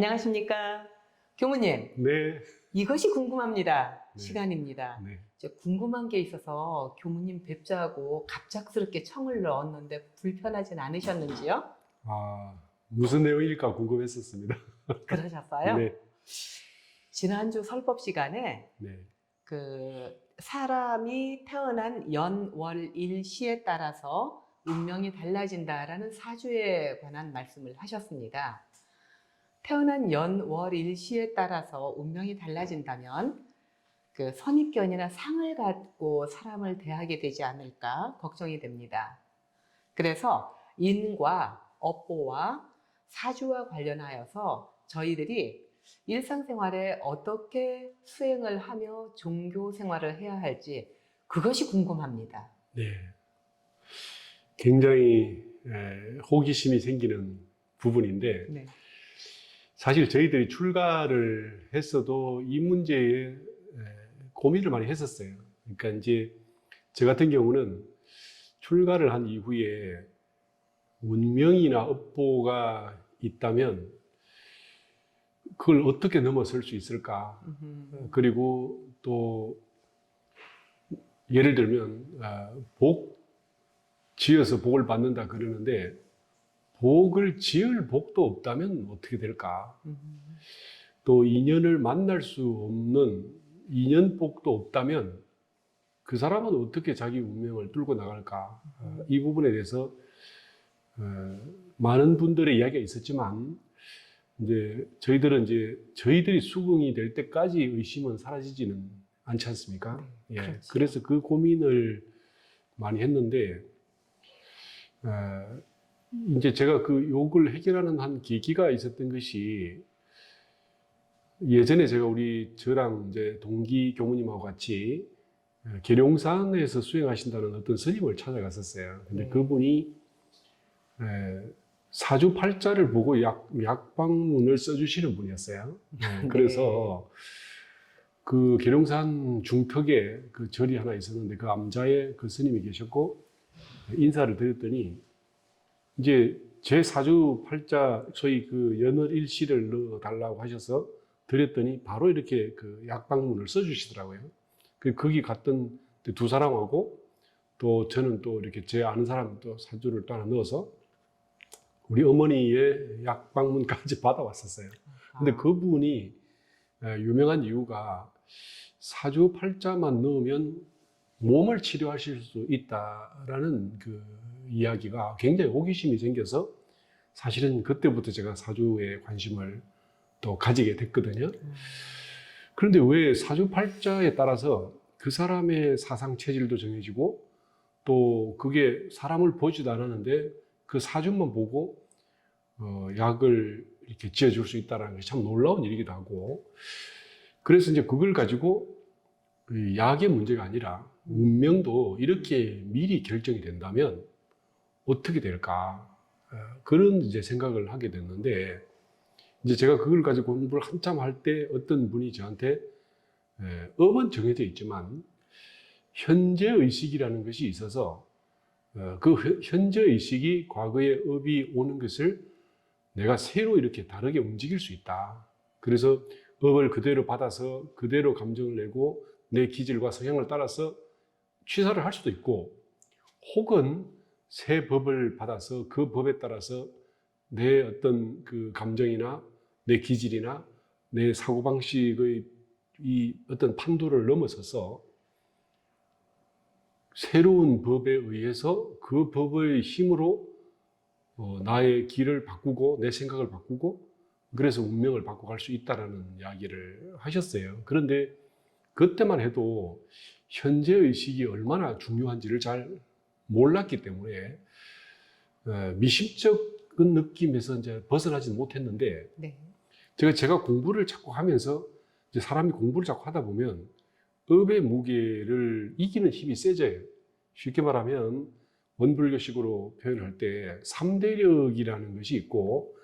안녕하십니까. 교무님, 네. 이것이 궁금합니다. 네. 시간입니다. 네. 궁금한 게 있어서 교무님 뵙자고 갑작스럽게 청을 넣었는데 불편하진 않으셨는지요? 무슨 내용일까 궁금했었습니다. 그러셨어요? 네. 지난주 설법 시간에 네. 사람이 태어난 연, 월, 일, 시에 따라서 운명이 달라진다라는 사주에 관한 말씀을 하셨습니다. 태어난 연, 월, 일, 시에 따라서 운명이 달라진다면 선입견이나 상을 갖고 사람을 대하게 되지 않을까 걱정이 됩니다. 그래서 인과 업보와 사주와 관련하여서 저희들이 일상생활에 어떻게 수행을 하며 종교 생활을 해야 할지 그것이 궁금합니다. 네. 굉장히 호기심이 생기는 부분인데 네. 사실 저희들이 출가를 했어도 이 문제에 고민을 많이 했었어요. 그러니까 이제 저 같은 경우는 출가를 한 이후에 운명이나 업보가 있다면 그걸 어떻게 넘어설 수 있을까? 그리고 또 예를 들면 복 지어서 복을 받는다 그러는데 복을 지을 복도 없다면 어떻게 될까? 또 인연을 만날 수 없는 인연복도 없다면 그 사람은 어떻게 자기 운명을 뚫고 나갈까? 이 부분에 대해서 많은 분들의 이야기가 있었지만 이제 저희들이 수긍이 될 때까지 의심은 사라지지는 않지 않습니까? 네, 예. 그렇죠. 그래서 그 고민을 많이 했는데 이제 제가 그 욕을 해결하는 한 계기가 있었던 것이 예전에 제가 저랑 이제 동기 교무님하고 같이 계룡산에서 수행하신다는 어떤 스님을 찾아갔었어요. 근데 네. 그분이 사주팔자를 보고 약방문을 써주시는 분이었어요. 그래서 그 계룡산 중턱에 그 절이 하나 있었는데 그 암자에 그 스님이 계셨고 인사를 드렸더니 이제 제 사주팔자 소위 그 연월일시를 넣어달라고 하셔서 드렸더니 바로 이렇게 그 약방문을 써주시더라고요. 거기 갔던 두 사람하고 또 저는 또 이렇게 제 아는 사람 또 사주를 또 하나 넣어서 우리 어머니의 약방문까지 받아왔었어요. 근데 그분이 유명한 이유가 사주팔자만 넣으면 몸을 치료하실 수 있다라는 그 이야기가 굉장히 호기심이 생겨서 사실은 그때부터 제가 사주에 관심을 또 가지게 됐거든요. 그런데 왜 사주팔자에 따라서 그 사람의 사상 체질도 정해지고 또 그게 사람을 보지도 않았는데 그 사주만 보고 약을 이렇게 지어줄 수 있다는 게 참 놀라운 일이기도 하고 그래서 이제 그걸 가지고 약의 문제가 아니라 운명도 이렇게 미리 결정이 된다면 어떻게 될까 그런 이제 생각을 하게 됐는데 이제 제가 그걸 가지고 공부를 한참 할 때 어떤 분이 저한테 업은 정해져 있지만 현재 의식이라는 것이 있어서 그 현재 의식이 과거의 업이 오는 것을 내가 새로 이렇게 다르게 움직일 수 있다. 그래서 업을 그대로 받아서 그대로 감정을 내고 내 기질과 성향을 따라서 취사를 할 수도 있고 혹은 새 법을 받아서 그 법에 따라서 내 어떤 그 감정이나 내 기질이나 내 사고방식의 이 어떤 판도를 넘어서서 새로운 법에 의해서 그 법의 힘으로 나의 길을 바꾸고 내 생각을 바꾸고 그래서 운명을 바꿔갈 수 있다는 이야기를 하셨어요. 그런데 그때만 해도 현재 의식이 얼마나 중요한지를 잘 몰랐기 때문에 미심쩍은 느낌에서 이제 벗어나지 못했는데 네. 제가 공부를 자꾸 하면서 이제 사람이 공부를 자꾸 하다 보면 업의 무게를 이기는 힘이 세져요. 쉽게 말하면 원불교식으로 표현할 때 3대력이라는 것이 있고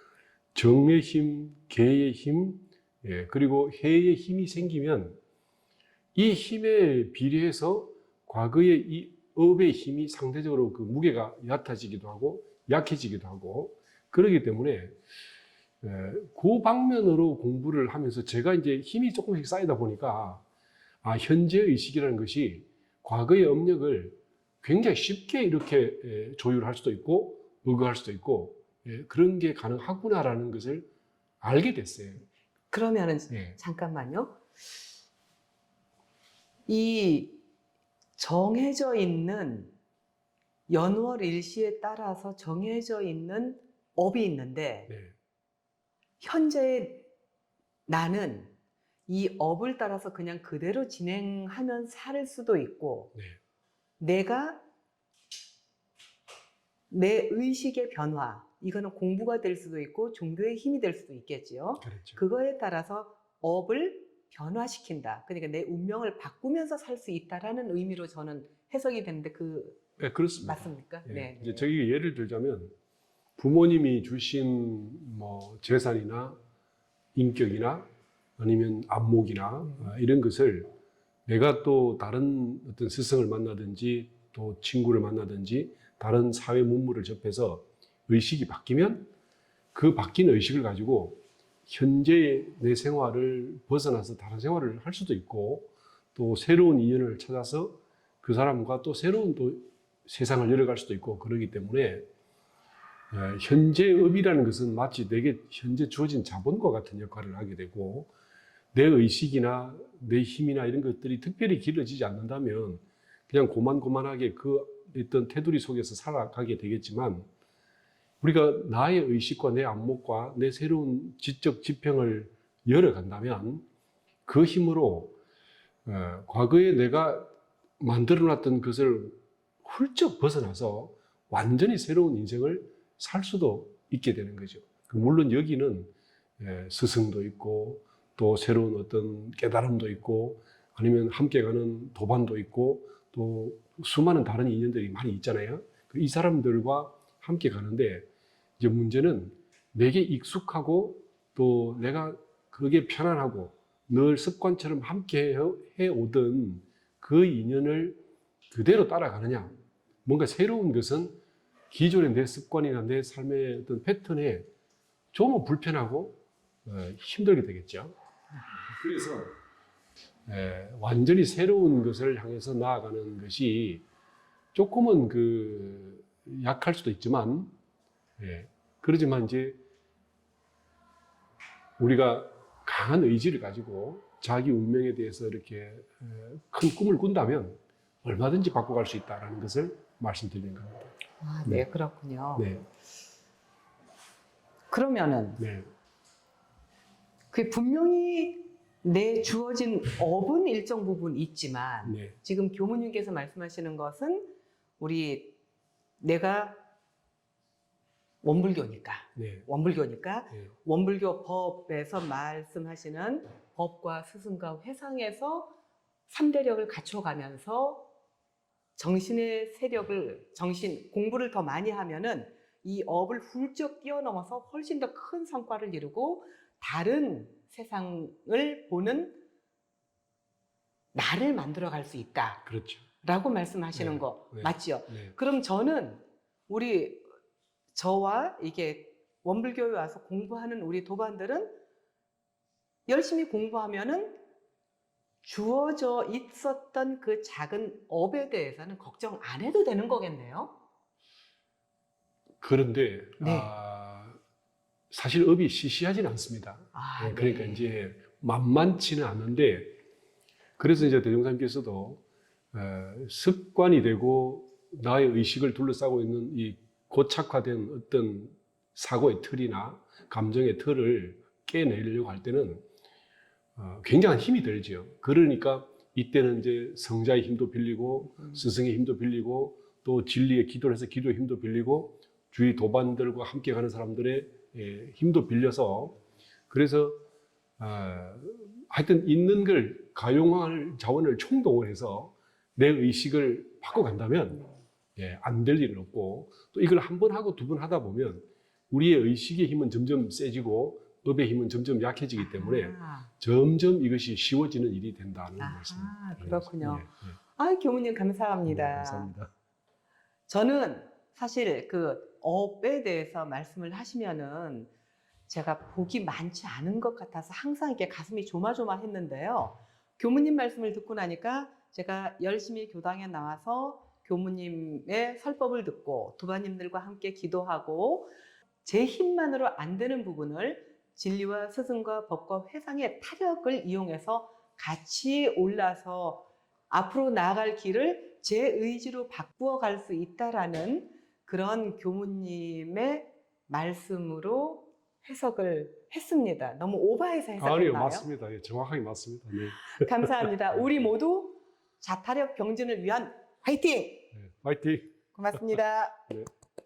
정의 힘, 계의 힘, 그리고 해의 힘이 생기면 이 힘에 비례해서 과거의 이 업의 힘이 상대적으로 그 무게가 얕아지기도 하고 약해지기도 하고 그러기 때문에 그 방면으로 공부를 하면서 제가 이제 힘이 조금씩 쌓이다 보니까 현재 의식이라는 것이 과거의 업력을 굉장히 쉽게 이렇게 조율할 수도 있고 의거할 수도 있고 그런 게 가능하구나라는 것을 알게 됐어요. 그러면은 예. 잠깐만요. 이 정해져 있는 연월 일시에 따라서 정해져 있는 업이 있는데 네. 현재 나는 이 업을 따라서 그냥 그대로 진행하면 살 수도 있고 네. 내가 내 의식의 변화, 이거는 공부가 될 수도 있고 종교의 힘이 될 수도 있겠지요. 그렇죠. 그거에 따라서 업을 변화시킨다. 그러니까 내 운명을 바꾸면서 살 수 있다라는 의미로 저는 해석이 되는데 네, 그렇습니다. 맞습니까? 예. 네. 이제 저기 예를 들자면 부모님이 주신 뭐 재산이나 인격이나 아니면 안목이나 이런 것을 내가 또 다른 어떤 스승을 만나든지 또 친구를 만나든지 다른 사회 문물을 접해서 의식이 바뀌면 그 바뀐 의식을 가지고 현재 내 생활을 벗어나서 다른 생활을 할 수도 있고 또 새로운 인연을 찾아서 그 사람과 또 새로운 또 세상을 열어갈 수도 있고 그러기 때문에 현재업이라는 것은 마치 내게 현재 주어진 자본과 같은 역할을 하게 되고 내 의식이나 내 힘이나 이런 것들이 특별히 길어지지 않는다면 그냥 고만고만하게 그 어떤 테두리 속에서 살아가게 되겠지만 우리가 나의 의식과 내 안목과 내 새로운 지적 지평을 열어간다면 그 힘으로 과거에 내가 만들어놨던 것을 훌쩍 벗어나서 완전히 새로운 인생을 살 수도 있게 되는 거죠. 물론 여기는 스승도 있고 또 새로운 어떤 깨달음도 있고 아니면 함께 가는 도반도 있고 또 수많은 다른 인연들이 많이 있잖아요. 이 사람들과 함께 가는데 이제 문제는 내게 익숙하고 또 내가 그게 편안하고 늘 습관처럼 함께 해오던 그 인연을 그대로 따라가느냐. 뭔가 새로운 것은 기존의 내 습관이나 내 삶의 어떤 패턴에 좀 불편하고 힘들게 되겠죠. 그래서 완전히 새로운 것을 향해서 나아가는 것이 조금은 약할 수도 있지만 그러지만 이제 우리가 강한 의지를 가지고 자기 운명에 대해서 이렇게 큰 꿈을 꾼다면 얼마든지 바꿔갈 수 있다는 것을 말씀드리는 겁니다. 네, 그렇군요. 네. 그러면은 네. 그게 분명히 내 주어진 업은 일정 부분 있지만 네. 지금 교무님께서 말씀하시는 것은 내가 원불교니까 네. 원불교니까 네. 원불교 법에서 말씀하시는 법과 스승과 회상에서 3대력을 갖춰가면서 정신의 세력을 공부를 더 많이 하면은 이 업을 훌쩍 뛰어넘어서 훨씬 더 큰 성과를 이루고 다른 세상을 보는 나를 만들어갈 수 있다. 그렇죠. 라고 말씀하시는 네. 거 네. 맞죠? 네. 그럼 저는 저와 이게 원불교에 와서 공부하는 우리 도반들은 열심히 공부하면은 주어져 있었던 그 작은 업에 대해서는 걱정 안 해도 되는 거겠네요? 그런데 네. 사실 업이 시시하지는 않습니다. 그러니까 네. 이제 만만치는 않은데 그래서 이제 대종사님께서도 습관이 되고 나의 의식을 둘러싸고 있는 이 고착화된 어떤 사고의 틀이나 감정의 틀을 깨내려고 할 때는 굉장한 힘이 들죠. 그러니까 이때는 이제 성자의 힘도 빌리고 스승의 힘도 빌리고 또 진리의 기도를 해서 기도의 힘도 빌리고 주위 도반들과 함께 가는 사람들의 힘도 빌려서 그래서 하여튼 있는 걸 가용할 자원을 총동원 해서 내 의식을 바꿔간다면 안 될 일은 없고 또 이걸 한 번 하고 두 번 하다 보면 우리의 의식의 힘은 점점 세지고 업의 힘은 점점 약해지기 때문에 점점 이것이 쉬워지는 일이 된다는 말씀입니다. 그렇군요. 네. 교무님 감사합니다. 네, 감사합니다. 저는 사실 그 업에 대해서 말씀을 하시면은 제가 복이 많지 않은 것 같아서 항상 이렇게 가슴이 조마조마했는데요. 교무님 말씀을 듣고 나니까 제가 열심히 교당에 나와서 교무님의 설법을 듣고 도반님들과 함께 기도하고 제 힘만으로 안 되는 부분을 진리와 스승과 법과 회상의 타력을 이용해서 같이 올라서 앞으로 나아갈 길을 제 의지로 바꾸어 갈 수 있다라는 그런 교무님의 말씀으로 해석을 했습니다. 너무 오버해서 아니요, 해석했나요? 맞습니다. 예, 정확하게 맞습니다. 네. 감사합니다. 우리 모두 자타력 경진을 위한 화이팅! 네, 화이팅! 고맙습니다. 네.